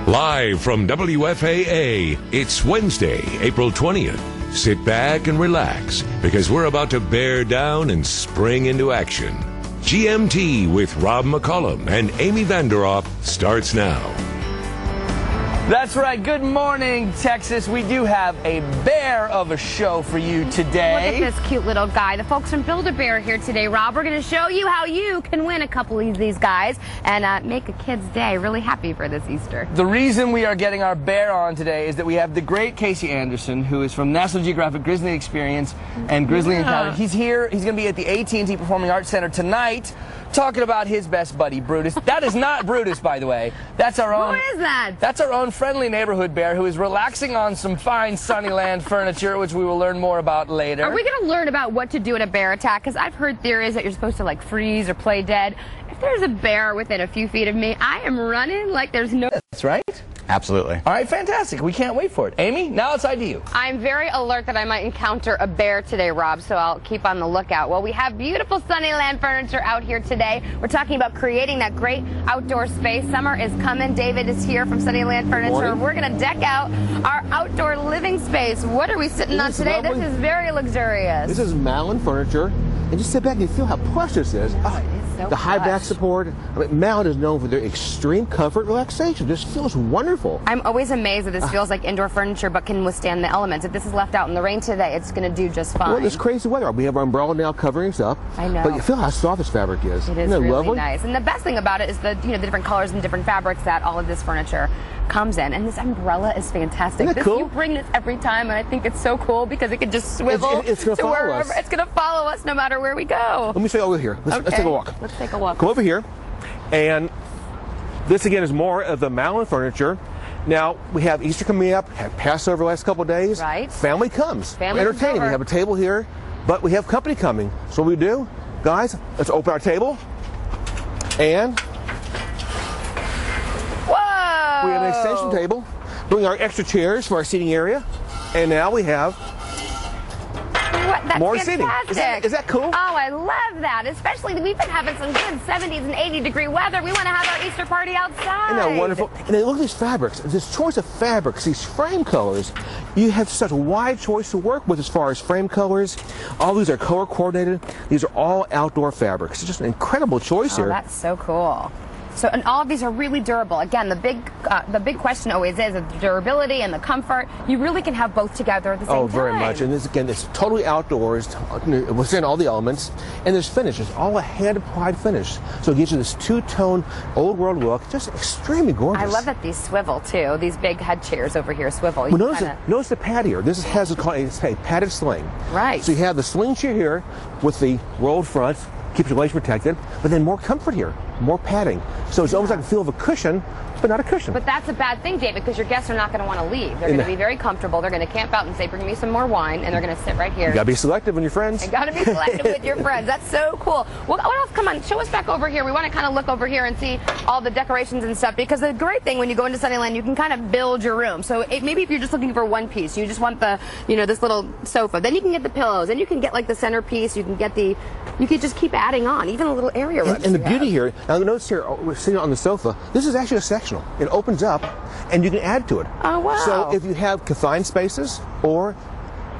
Live from WFAA, it's Wednesday, April 20th. Sit back and relax because we're about to bear down and spring into action. GMT with Rob McCollum and Amy Vanderoff starts now. That's right. Good morning, Texas. We do have a bear of a show for you today. Look at this cute little guy. The folks from Build-A-Bear here today, Rob. We're going to show you how you can win a couple of these guys and make a kid's day really happy for this Easter. The reason we are getting our bear on today is that we have the great Casey Anderson, who is from National Geographic Grizzly Experience and Grizzly Encounter. He's here. He's going to be at the AT&T Performing Arts Center tonight talking about his best buddy, Brutus. That is not Brutus, by the way. That's our own. Who is that? That's our own friendly neighborhood bear who is relaxing on some fine Sunnyland furniture, which we will learn more about later. Are we going to learn about what to do in a bear attack? Because I've heard theories that you're supposed to, like, freeze or play dead. If there's a bear within a few feet of me, I am running like there's no... That's right. Absolutely. All right, fantastic. We can't wait for it. Amy, now it's on to you. I'm very alert that I might encounter a bear today, Rob, so I'll keep on the lookout. Well, we have beautiful Sunnyland furniture out here today. We're talking about creating that great outdoor space. Summer is coming. David is here from Sunnyland Furniture. Morning. We're going to deck out our outdoor living space. What are we sitting on today? Lovely. This is very luxurious. This is Mallin furniture, and just sit back and you feel how plush this is. Oh, so the high back plush. support. I mean, Mallin is known for their extreme comfort and relaxation. This feels wonderful. I'm always amazed that this feels like indoor furniture but can withstand the elements. If this is left out in the rain today, it's going to do just fine. Well, this crazy weather. We have our umbrella now covering us up. I know. But you feel how soft this fabric is. It is Isn't that really lovely? nice. And the best thing about it is the different colors and different fabrics that all of this furniture comes in. And this umbrella is fantastic. Isn't that cool? You bring this every time, and I think it's so cool because it can just swivel It's gonna to follow wherever. us. It's going to follow us no matter where we go. Let me show you over here. Let's take a walk. Let's take a walk. Come over here. And this again is more of the Mallin furniture. Now, we have Easter coming up, had Passover the last couple of days. Right. Family comes. Family comes entertaining. over. We have a table here, but we have company coming. So what we do, guys, let's open our table. And Whoa! we have an extension table. Bring our extra chairs for our seating area. And now we have That's more fantastic. seating. Is that cool? Oh, I love that. Especially we've been having some good 70s and 80-degree weather. We want to have our Easter party outside. Isn't that wonderful? And then look at these fabrics. This choice of fabrics, these frame colors. You have such a wide choice to work with as far as frame colors. All these are color coordinated. These are all outdoor fabrics. It's just an incredible choice here. That's so cool. So, and all of these are really durable. Again, the big question always is the durability and the comfort. You really can have both together at the same time. Oh, very much. And this, again, it's totally outdoors, within all the elements. And there's finish. It's all a hand-applied finish. So it gives you this two-tone, old-world look. Just extremely gorgeous. I love that these swivel, too. These big head chairs over here swivel. Well, notice the patio. This has a padded sling. Right. So you have the sling chair here with the rolled front, keeps your legs protected, but then more comfort here, more padding. So it's almost like a feel of a cushion, but not a cushion. But that's a bad thing, David, because your guests are not going to want to leave. They're going to be very comfortable. They're going to camp out and say, bring me some more wine, and they're going to sit right here. You got to be selective with your friends. You got to be selective with your friends. That's so cool. What else? Come on, show us back over here. We want to kind of look over here and see all the decorations and stuff, because the great thing when you go into Sunnyland, you can kind of build your room. So maybe if you're just looking for one piece, you just want the, this little sofa, then you can get the pillows, then you can get like the centerpiece, you can just keep adding on, even a little area rugs. And the beauty here, now notice here, we're sitting on the sofa, this is actually a sectional. It opens up and you can add to it. Oh, wow. So if you have confined spaces or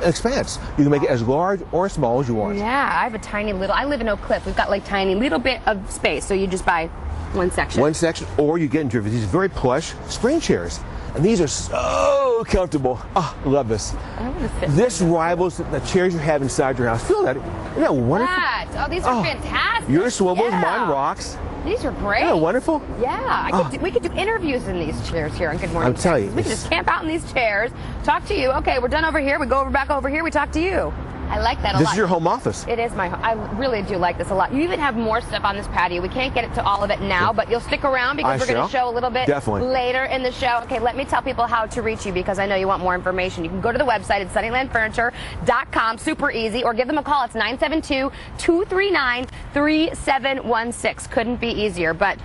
expanse, you can make it as large or as small as you want. Yeah, I have a tiny little, I live in Oak Cliff, we've got like tiny little bit of space, so you just buy one section. One section, or you get into these very plush spring chairs. And these are so comfortable. Oh, I love this. I want to sit. This rivals the chairs you have inside your house. Feel that? Isn't that wonderful? Oh, these are fantastic. Your swivels, Yeah. mine rocks. These are great. Isn't that wonderful? Yeah, we could do interviews in these chairs here on Good Morning. I'm telling you, we can just camp out in these chairs, talk to you. Okay, we're done over here. We go back over here. We talk to you. I like that a lot. This is your home office. It is my home. I really do like this a lot. You even have more stuff on this patio. We can't get it to all of it now, but you'll stick around because we're going to show a little bit later in the show. Okay, let me tell people how to reach you because I know you want more information. You can go to the website at sunnylandfurniture.com, super easy, or give them a call. It's 972-239-3716. Couldn't be easier, but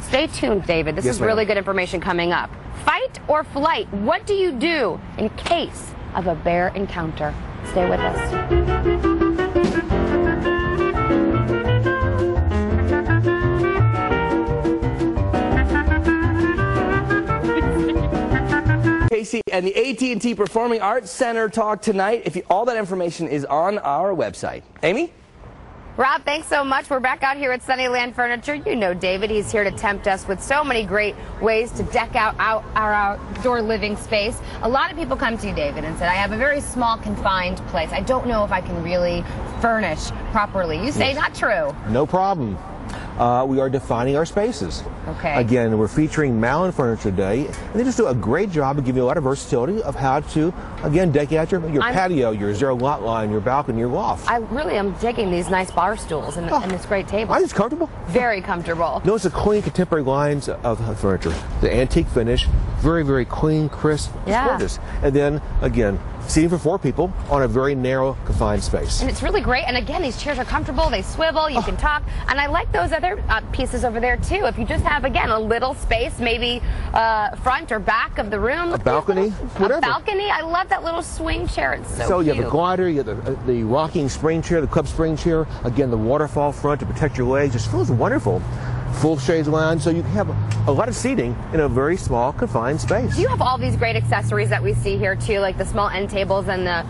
stay tuned, David. This is really good information coming up. Fight or flight? What do you do in case of a bear encounter? Stay with us. Casey and the AT&T Performing Arts Center talk tonight. All that information is on our website. Amy? Rob, thanks so much. We're back out here at Sunnyland Furniture. You know David. He's here to tempt us with so many great ways to deck out our outdoor living space. A lot of people come to you, David, and said, I have a very small, confined place. I don't know if I can really furnish properly. You say not true. No problem. We are defining our spaces. Okay. Again, we're featuring Mallin Furniture today, and they just do a great job of giving you a lot of versatility of how to, again, deck out your patio, your zero lot line, your balcony, your loft. I really am digging these nice bar stools and this great table. It's comfortable. Very comfortable. Notice the clean contemporary lines of furniture. The antique finish, very, very clean, crisp. It's gorgeous. And then, again, seating for 4 people on a very narrow, confined space. And it's really great. And again, these chairs are comfortable. They swivel. You can talk. And I like those other pieces over there, too. If you just have, again, a little space, maybe front or back of the room. A balcony, whatever. A balcony. I love that little swing chair. It's so you cute. have the glider, you have the rocking spring chair, the club spring chair. Again, the waterfall front to protect your legs. Just feels wonderful. Full shades lounge, so you can have a lot of seating in a very small, confined space. Do you have all these great accessories that we see here too, like the small end tables and the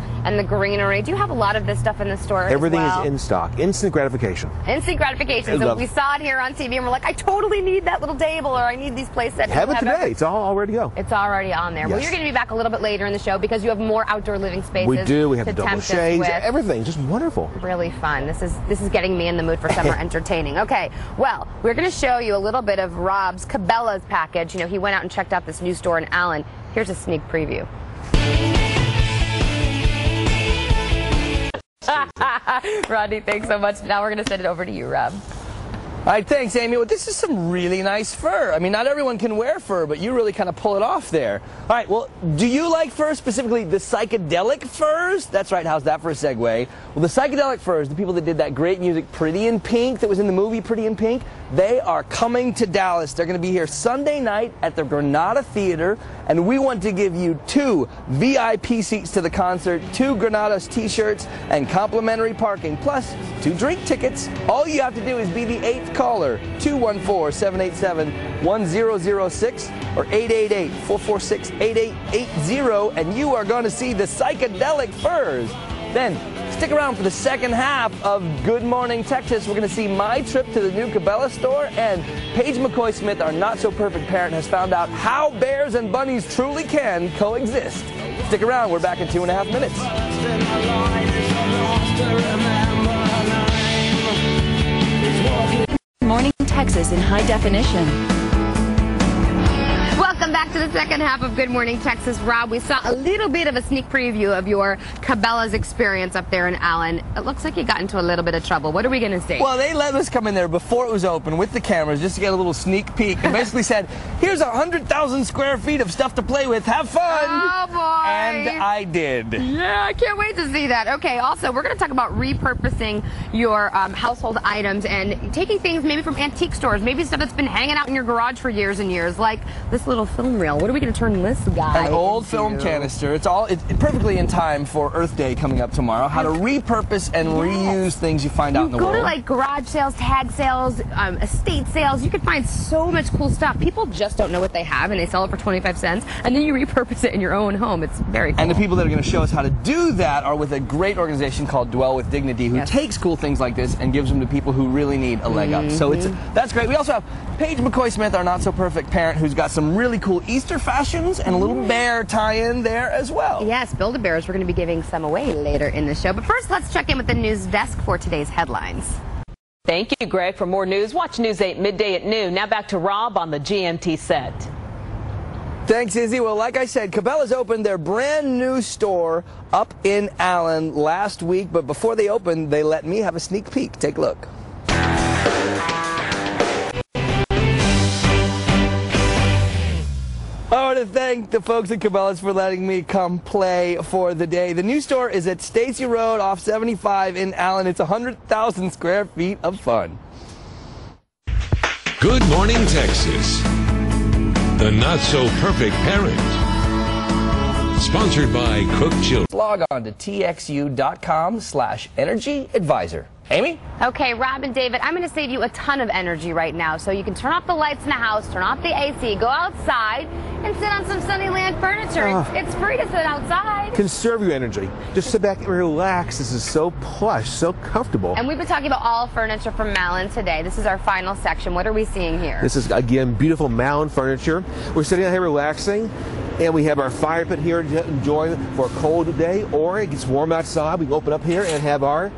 greenery? Do you have a lot of this stuff in the store? Everything as well? is in stock. Instant gratification. Instant gratification. So we saw it here on TV, and we're like, I totally need that little table, or I need these place sets. Have it today. It's all ready to go. It's already on there. Yes. Well, you're going to be back a little bit later in the show because you have more outdoor living spaces. We do. We have the double shades. Everything. Just wonderful. Really fun. This is getting me in the mood for summer entertaining. Okay. Well, we're going to show you a little bit of Rob's Cabela's package. You know, he went out and checked out this new store in Allen. Here's a sneak preview. Rodney, thanks so much. Now we're going to send it over to you, Rob. All right, thanks, Amy. Well, this is some really nice fur. I mean, not everyone can wear fur, but you really kind of pull it off there. All right, well, do you like fur, specifically the psychedelic furs? That's right, how's that for a segue? Well, the psychedelic furs, the people that did that great music, Pretty in Pink, that was in the movie Pretty in Pink, they are coming to Dallas. They're going to be here Sunday night at the Granada Theater, and we want to give you 2 VIP seats to the concert, 2 Granadas t-shirts, and complimentary parking, plus 2 drink tickets. All you have to do is be the 8th caller, 214-787-1006 or 888-446-8880, and you are going to see the psychedelic furs. Then stick around for the second half of Good Morning Texas. We're going to see my trip to the new Cabela store, and Paige McCoy-Smith, our not-so-perfect parent, has found out how bears and bunnies truly can coexist. Stick around. We're back in 2.5 minutes. Morning Texas in high definition. Welcome back to the second half of Good Morning Texas. Rob, we saw a little bit of a sneak preview of your Cabela's experience up there in Allen. It looks like you got into a little bit of trouble. What are we going to see? Well, they let us come in there before it was open with the cameras just to get a little sneak peek, and basically said, here's 100,000 square feet of stuff to play with. Have fun! Oh, boy! And I did. Yeah, I can't wait to see that. Okay, also, we're going to talk about repurposing your household items and taking things maybe from antique stores, maybe stuff that's been hanging out in your garage for years and years, like this little film reel. What are we going to turn this guy An old into? film canister. It's perfectly in time for Earth Day coming up tomorrow. How to repurpose and reuse things you find out in the world. Go to like garage sales, tag sales, estate sales. You can find so much cool stuff. People just don't know what they have, and they sell it for 25 cents, and then you repurpose it in your own home. It's very cool. And the people that are going to show us how to do that are with a great organization called Dwell with Dignity, who takes cool things like this and gives them to people who really need a leg up. So that's great. We also have Paige McCoy-Smith, our not-so-perfect parent, who's got some really cool Easter fashions and a little bear tie-in there as well. Yes, Build-A-Bears. We're going to be giving some away later in the show. But first, let's check in with the news desk for today's headlines. Thank you, Greg. For more news, watch News 8 midday at noon. Now back to Rob on the GMT set. Thanks, Izzy. Well, like I said, Cabela's opened their brand new store up in Allen last week, but before they opened, they let me have a sneak peek. Take a look. I want to thank the folks at Cabela's for letting me come play for the day. The new store is at Stacy Road off 75 in Allen. It's 100,000 square feet of fun. Good Morning Texas. The not-so-perfect parent. Sponsored by Cook Children. Log on to txu.com/energy advisor. Amy? Okay, Rob and David, I'm going to save you a ton of energy right now, so you can turn off the lights in the house, turn off the AC, go outside, and sit on some Sunnyland furniture. It's free to sit outside. Conserve your energy. Just sit back and relax. This is so plush, so comfortable. And we've been talking about all furniture from Mallin today. This is our final section. What are we seeing here? This is, again, beautiful Mallin furniture. We're sitting out here relaxing, and we have our fire pit here to enjoy for a cold day, or it gets warm outside. We can open up here and have our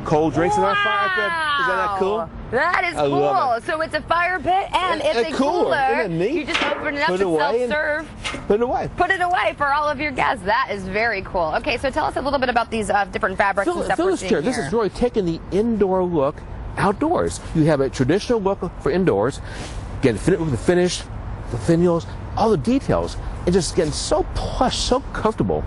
cold drinks in our fire pit. Is that cool? That is cool. So it's a fire pit and it's a cooler. Isn't it neat? You just open it up, it's self-serve. Put it away. Put it away for all of your guests. That is very cool. Okay, so tell us a little bit about these different fabrics and stuff we're seeing here. This is really taking the indoor look outdoors. You have a traditional look for indoors. Again, with the finish, the finials, all the details. And just getting so plush, so comfortable.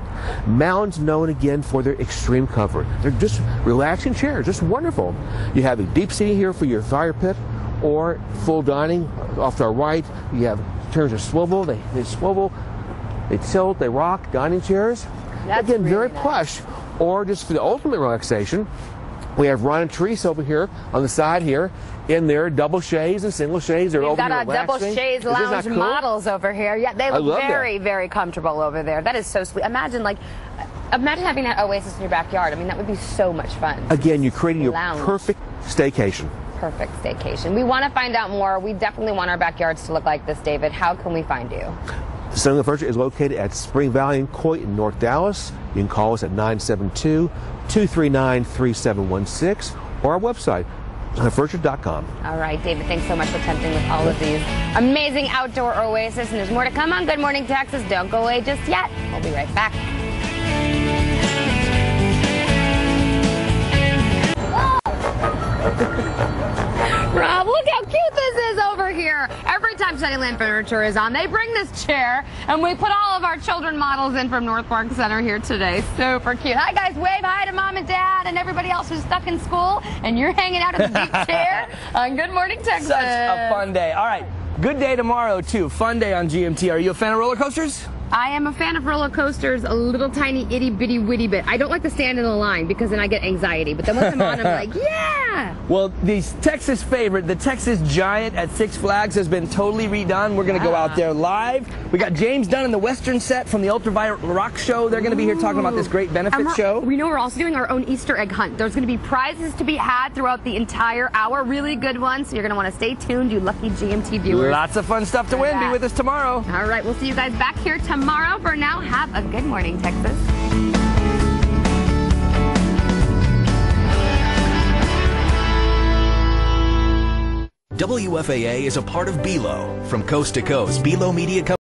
Mallin's known again for their extreme comfort. They're just relaxing chairs, just wonderful. You have a deep seating here for your fire pit, or full dining off to our right. You have chairs that swivel, they swivel, they tilt, they rock, dining chairs. That's again, really very nice. plush. Or just for the ultimate relaxation, we have Ron and Therese over here on the side here. In there, double shades and single shades. They're We've over got here our double relaxing. shades lounge cool? models over here. Yeah, they look very, that. very comfortable over there. That is so sweet. Imagine having that oasis in your backyard. I mean, that would be so much fun. Again, you're creating your Lounge. perfect staycation. Perfect staycation. We want to find out more. We definitely want our backyards to look like this, David. How can we find you? Sunnyland Furniture is located at Spring Valley and Coit in North Dallas. You can call us at 972-239-3716 or our website, sunnylandfurniture.com. All right, David, thanks so much for tempting with all of these amazing outdoor oasis. And there's more to come on Good Morning Texas. Don't go away just yet. We'll be right back. Rob, look how cute this is over here. Every time Sunnyland Furniture is on, they bring this chair, and we put all of our children models in from North Park Center here today. Super cute. Hi, guys. Wave hi to Mom and Dad and everybody else who's stuck in school, and you're hanging out in the deep chair on Good Morning Texas. Such a fun day. All right, good day tomorrow, too. Fun day on GMT. Are you a fan of roller coasters? I am a fan of roller coasters a little tiny itty bitty witty bit. I don't like to stand in the line because then I get anxiety. But then once I'm on, I'm like, yeah! Well, the Texas favorite, the Texas Giant at Six Flags, has been totally redone. We're going to go out there live. We got James Dunn in the Western set from the Ultraviolet Rock Show. They're going to be here talking about this great benefit show. We know we're also doing our own Easter egg hunt. There's going to be prizes to be had throughout the entire hour. Really good ones. So you're going to want to stay tuned, you lucky GMT viewers. Lots of fun stuff to win. Be with us tomorrow. All right, we'll see you guys back here tomorrow. For now, have a good morning, Texas. WFAA is a part of BELO. From coast to coast, BELO Media Company